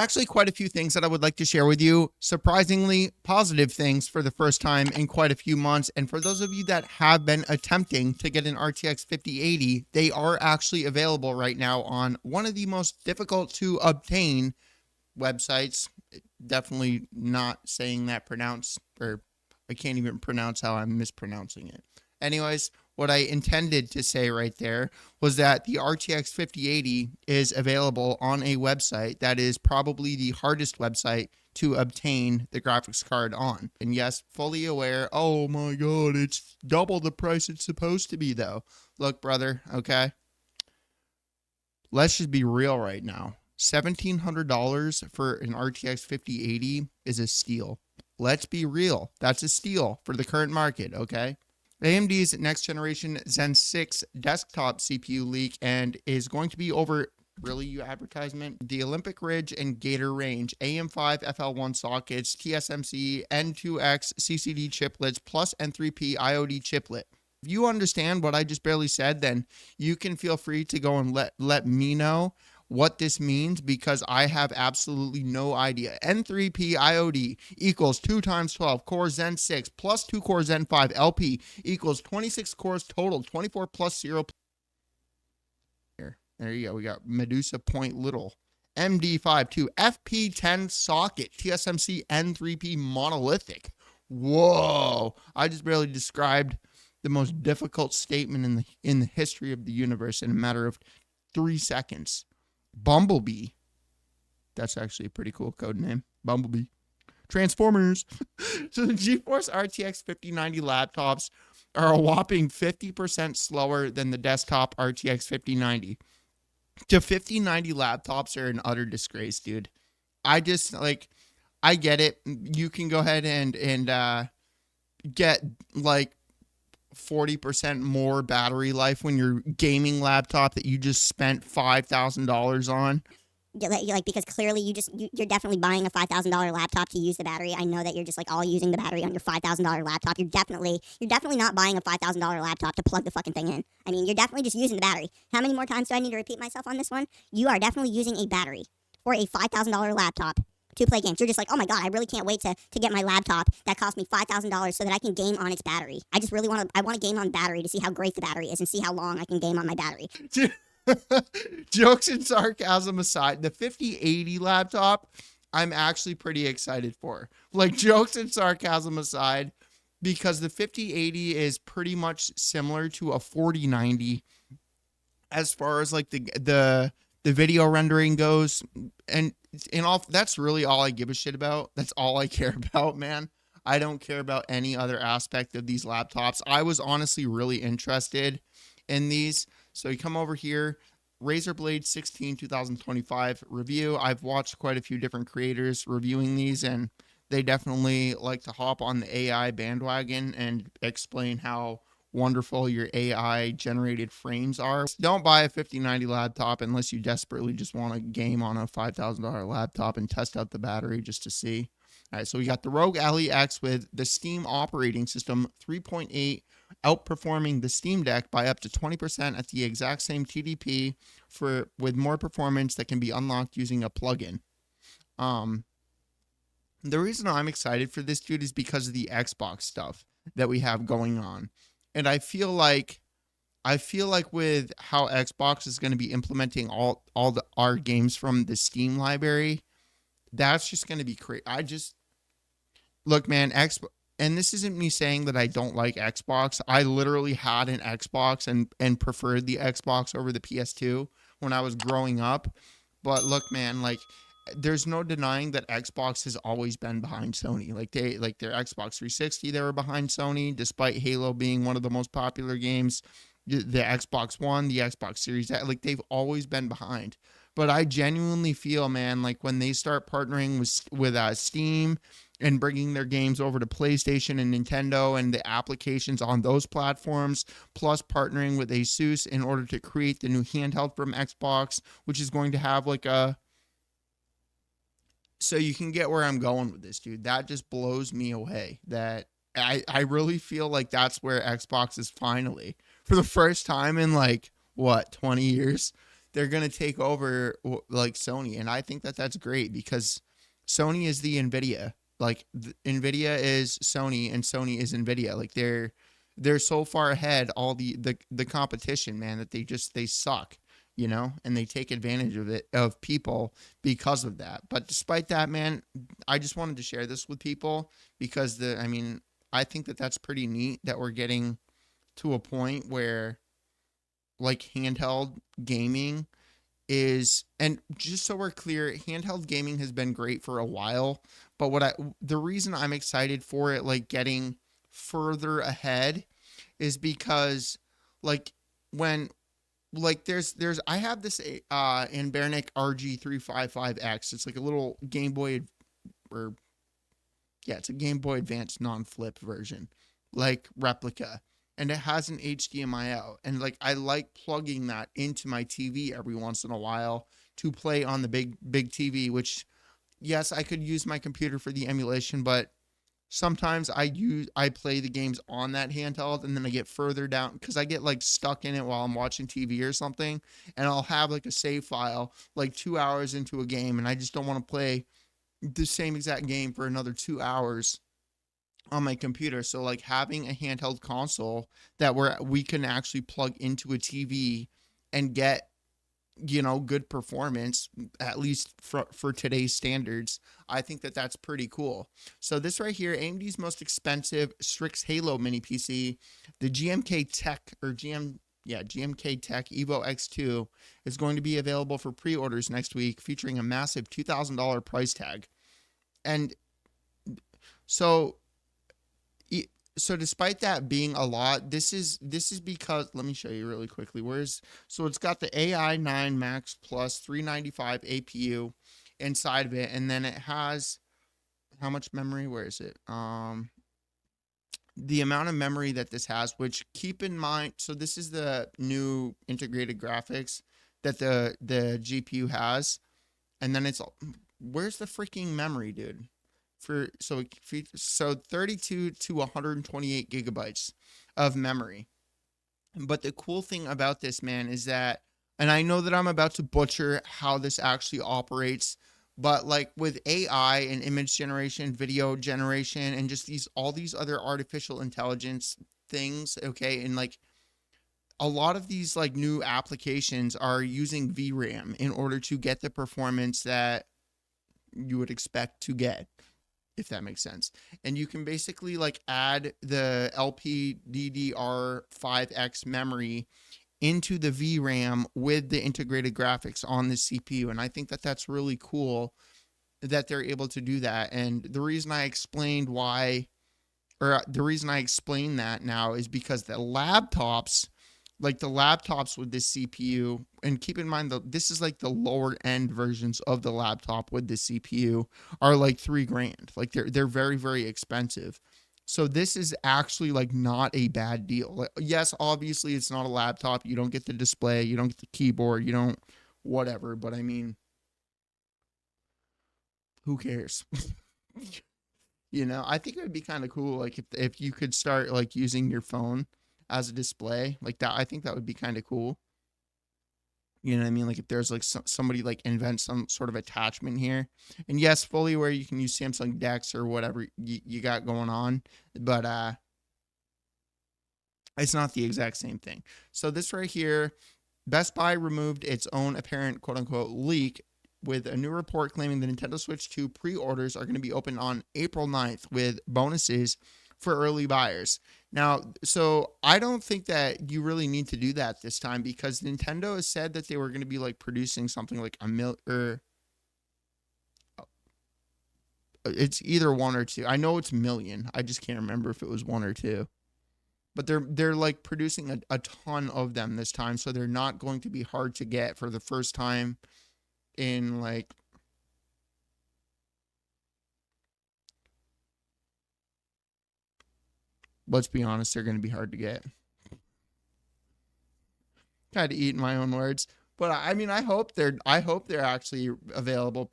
Actually, quite a few things that I would like to share with you. Surprisingly positive things for the first time in quite a few months. And for those of you that have been attempting to get an RTX 5080, they are actually available right now on one of the most difficult to obtain websites. Definitely not saying that pronounce, or I can't even pronounce how I'm mispronouncing it. Anyways, what I intended to say right there was that the RTX 5080 is available on a website that is probably the hardest website to obtain the graphics card on. And yes, fully aware, oh my god, it's double the price it's supposed to be though. Look, brother, okay? Let's just be real right now. $1,700 for an RTX 5080 is a steal. Let's be real. That's a steal for the current market, okay? AMD's next generation Zen 6 desktop CPU leak and is going to be over, really, you advertisement? The Olympic Ridge and Gator range, AM5 FL1 sockets, TSMC N2X CCD chiplets, plus N3P IOD chiplet. If you understand what I just barely said, then you can feel free to go and let me know what this means, because I have absolutely no idea. N3P IOD equals 2 times 12 core Zen 6 plus 2 core Zen 5 LP equals 26 cores total, 24 plus 0. Here, there you go. We got Medusa Point Little. MD52 FP10 socket, TSMC N3P monolithic. Whoa! I just barely described the most difficult statement in the history of the universe in a matter of 3 seconds. Bumblebee. That's actually a pretty cool code name. Bumblebee. Transformers. So the GeForce RTX 5090 laptops are a whopping 50% slower than the desktop RTX 5090. The 5090 laptops are an utter disgrace, dude. I just, like, I get it. You can go ahead and get, like, 40% more battery life when your gaming laptop that you just spent $5,000 on. Like, because clearly you're definitely buying a $5,000 laptop to use the battery. I know that you're just like all using the battery on your $5,000 laptop. You're definitely not buying a $5,000 laptop to plug the fucking thing in. I mean, you're definitely just using the battery. How many more times do I need to repeat myself on this one? You are definitely using a battery for a $5,000 laptop to play games. You're just like, oh my god, I really can't wait to get my laptop that cost me $5,000 so that I can game on its battery. I just really want to game on battery to see how great the battery is and see how long I can game on my battery. Jokes and sarcasm aside, the 5080 laptop I'm actually pretty excited for. Like, jokes and sarcasm aside, because the 5080 is pretty much similar to a 4090 as far as like the video rendering goes, and all that's really all I give a shit about. That's all I care about, man. I don't care about any other aspect of these laptops. I was honestly really interested in these. So you come over here, Razer Blade 16 2025 review. I've watched quite a few different creators reviewing these, and they definitely like to hop on the AI bandwagon and explain how wonderful your AI generated frames are. Don't buy a 5090 laptop unless you desperately just want to game on a $5,000 laptop and test out the battery just to see. All right, so we got the Rogue Ally X with the Steam operating system 3.8, outperforming the Steam Deck by up to 20% at the exact same TDP with more performance that can be unlocked using a plugin. The reason I'm excited for this, dude, is because of the Xbox stuff that we have going on. And I feel like with how Xbox is going to be implementing all our games from the Steam library, that's just going to be crazy. Look, man, and this isn't me saying that I don't like Xbox. I literally had an Xbox and preferred the Xbox over the PS2 when I was growing up. But look, man, like, there's no denying that Xbox has always been behind Sony. Like, their Xbox 360, they were behind Sony, despite Halo being one of the most popular games. The Xbox One, the Xbox Series, like, they've always been behind. But I genuinely feel, man, like, when they start partnering with Steam and bringing their games over to PlayStation and Nintendo and the applications on those platforms, plus partnering with Asus in order to create the new handheld from Xbox, which is going to have like a... So you can get where I'm going with this, dude. That just blows me away. That I really feel like that's where Xbox is finally, for the first time in like, what, 20 years, they're going to take over like Sony. And I think that that's great because Sony is the Nvidia. Like Nvidia is Sony and Sony is Nvidia. Like they're so far ahead all the competition, man, that they suck, you know, and they take advantage of people because of that. But despite that, man, I just wanted to share this with people because I think that that's pretty neat that we're getting to a point where like handheld gaming is, and just so we're clear, handheld gaming has been great for a while, but the reason I'm excited for it like getting further ahead is because like when like there's I have this Anbernic RG355X. It's like a little Game Boy, or yeah, it's a Game Boy Advance non-flip version, like replica. And it has an HDMI out. And like I like plugging that into my TV every once in a while to play on the big TV, which yes, I could use my computer for the emulation, but sometimes I play the games on that handheld and then I get further down because I get like stuck in it while I'm watching TV or something, and I'll have like a save file like 2 hours into a game and I just don't want to play the same exact game for another 2 hours on my computer. So like having a handheld console that we can actually plug into a TV and get, you know, good performance, at least for today's standards, I think that that's pretty cool. So this right here, AMD's most expensive Strix Halo mini PC, the GMK Tech GMK Tech Evo X2 is going to be available for pre-orders next week, featuring a massive $2,000 price tag. And so so despite that being a lot, this is because, let me show you really quickly. So it's got the AI9 Max Plus 395 APU inside of it, and then it has how much memory? Where is it? The amount of memory that this has, which keep in mind, so this is the new integrated graphics that the GPU has, and then where's the freaking memory, dude? So 32 to 128 gigabytes of memory. But the cool thing about this, man, is that, and I know that I'm about to butcher how this actually operates, but like with AI and image generation, video generation, and just all these other artificial intelligence things, okay, and like a lot of these like new applications are using VRAM in order to get the performance that you would expect to get, if that makes sense. And you can basically like add the LPDDR5X memory into the VRAM with the integrated graphics on the CPU. And I think that that's really cool that they're able to do that. And the reason I explained that now is because the laptops with this CPU, and keep in mind this is like the lower end versions of the laptop with the CPU, are like $3,000. Like they're very, very expensive. So this is actually like not a bad deal. Like, yes, obviously it's not a laptop. You don't get the display, you don't get the keyboard, you don't whatever. But I mean, who cares? You know, I think it would be kind of cool, like if you could start like using your phone as a display like that. I think that would be kind of cool. You know what I mean? Like if there's like somebody like invents some sort of attachment here, and yes, fully aware you can use Samsung Dex or whatever you got going on, but it's not the exact same thing. So this right here, Best Buy removed its own apparent quote unquote leak with a new report claiming the Nintendo Switch 2 pre-orders are going to be open on April 9th with bonuses for early buyers. Now, so I don't think that you really need to do that this time because Nintendo has said that they were going to be like producing something like it's either one or two. I know it's million. I just can't remember if it was one or two. But they're like producing a ton of them this time, so they're not going to be hard to get for the first time in like, let's be honest, they're going to be hard to get. Kind of eating my own words, but I mean, I hope they're actually available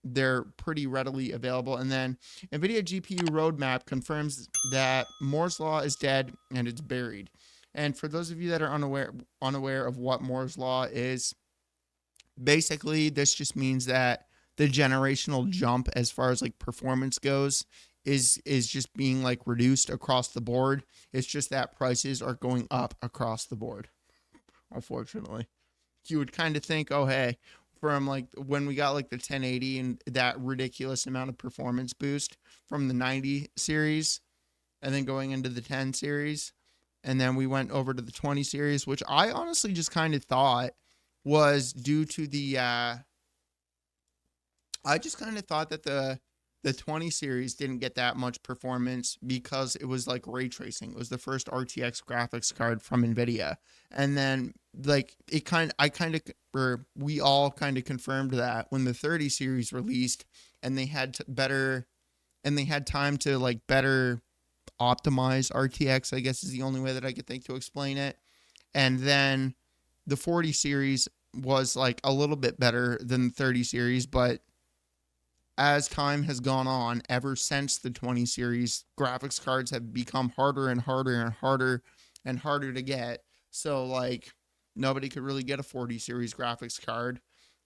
they're pretty readily available. And then NVIDIA GPU roadmap confirms that Moore's law is dead and it's buried. And for those of you that are unaware of what Moore's law is, Basically, this just means that the generational jump as far as like performance goes is just being like reduced across the board. It's just that prices are going up across the board, unfortunately. You would kind of think, oh hey, from like when we got like the 1080 and that ridiculous amount of performance boost from the 90 series and then going into the 10 series, and then we went over to the 20 series, which I honestly just kind of thought was due to the I just kind of thought that the 20 series didn't get that much performance because it was like ray tracing. It was the first RTX graphics card from nvidia, and then like we all kind of confirmed that when the 30 series released, and they had they had time to like better optimize RTX, I guess is the only way that I could think to explain it. And then the 40 series was like a little bit better than the 30 series, but as time has gone on, ever since the 20 series, graphics cards have become harder and harder and harder and harder to get. So like nobody could really get a 40 series graphics card.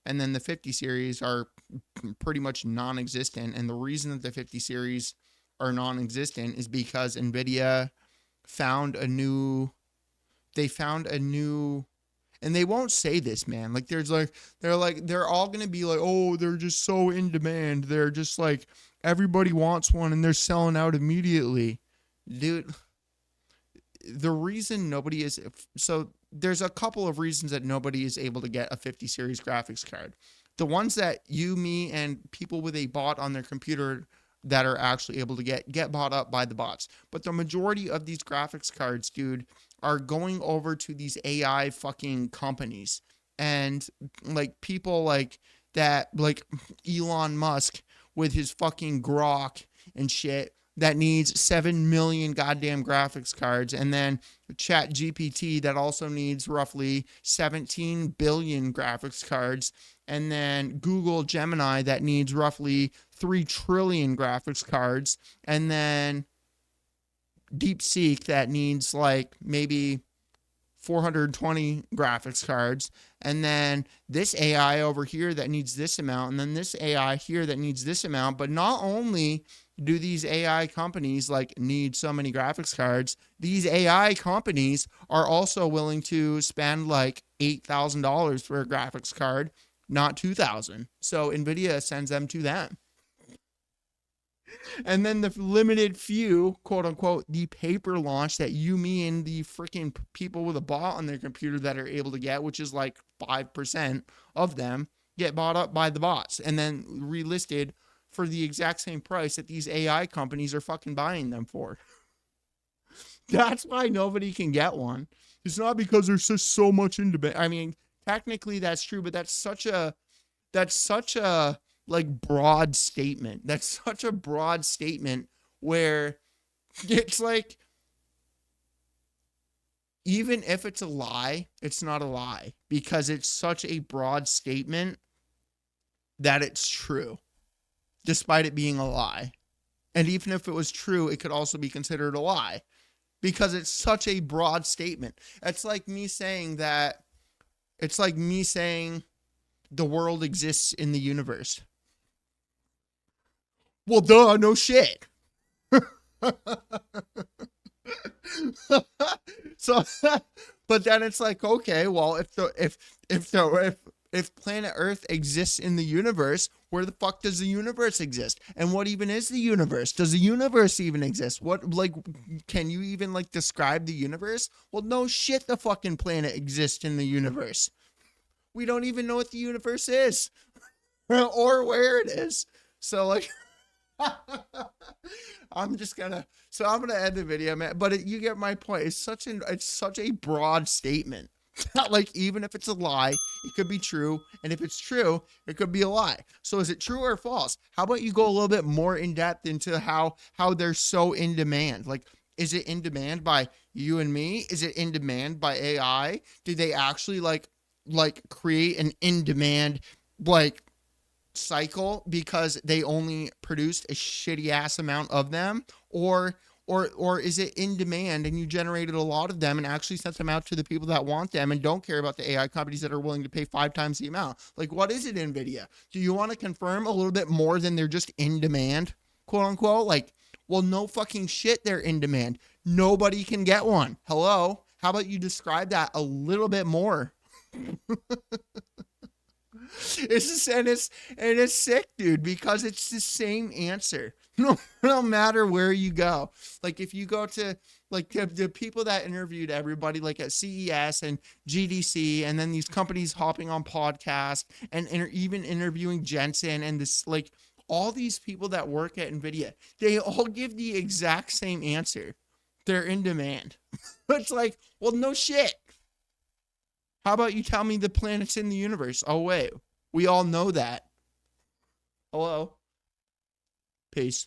And then the 50 series are pretty much non-existent. And the reason that the 50 series are non-existent is because nvidia found a new and they won't say this, man. Like they're all gonna be like, oh, they're just so in demand. They're just like everybody wants one and they're selling out immediately. Dude, the reason nobody is so there's a couple of reasons that nobody is able to get a 50 series graphics card. The ones that you, me, and people with a bot on their computer that are actually able to get bought up by the bots. But the majority of these graphics cards, dude, are going over to these AI fucking companies. And like people like that, like Elon Musk with his fucking grok and shit that needs 7 million goddamn graphics cards, and then Chat GPT that also needs roughly 17 billion graphics cards, and then Google Gemini that needs roughly 3 trillion graphics cards, and then DeepSeek that needs like maybe 420 graphics cards, and then this AI over here that needs this amount, and then this AI here that needs this amount. But not only do these AI companies like need so many graphics cards, these AI companies are also willing to spend like $8,000 for a graphics card, not $2,000. So Nvidia sends them to them. And then the limited few, quote unquote, the paper launch that you, me, and the freaking people with a bot on their computer that are able to get, which is like 5% of them, get bought up by the bots and then relisted for the exact same price that these AI companies are fucking buying them for. That's why nobody can get one. It's not because there's just so much in demand. I mean, technically that's true, but that's such a like broad statement. That's such a broad statement where it's like, even if it's a lie, it's not a lie because it's such a broad statement that it's true, despite it being a lie. And even if it was true, it could also be considered a lie because it's such a broad statement. It's like me saying the world exists in the universe. Well, duh, no shit. So, but then it's like, okay, well, if planet Earth exists in the universe, where the fuck does the universe exist? And what even is the universe? Does the universe even exist? What, like, can you even like describe the universe? Well, no shit, the fucking planet exists in the universe. We don't even know what the universe is or where it is. So like, I'm gonna end the video, man. But you get my point. It's such a broad statement. Like, even if it's a lie, it could be true, and if it's true, it could be a lie. So is it true or false? How about you go a little bit more in depth into how they're so in demand? Like, is it in demand by you and me? Is it in demand by AI? Do they actually like create an in demand like cycle because they only produced a shitty ass amount of them? Or Or is it in demand and you generated a lot of them and actually sent them out to the people that want them and don't care about the AI companies that are willing to pay 5 times the amount? Like, what is it, NVIDIA? Do you want to confirm a little bit more than they're just in demand, quote unquote? Like, well, no fucking shit, they're in demand. Nobody can get one. Hello? How about you describe that a little bit more? It's sick, dude, because it's the same answer. No matter where you go. Like if you go to like the people that interviewed everybody like at CES and GDC, and then these companies hopping on podcasts and even interviewing Jensen and this like all these people that work at NVIDIA, they all give the exact same answer. They're in demand. It's like, well, no shit. How about you tell me the planets in the universe? Oh, wait. We all know that. Hello? Peace.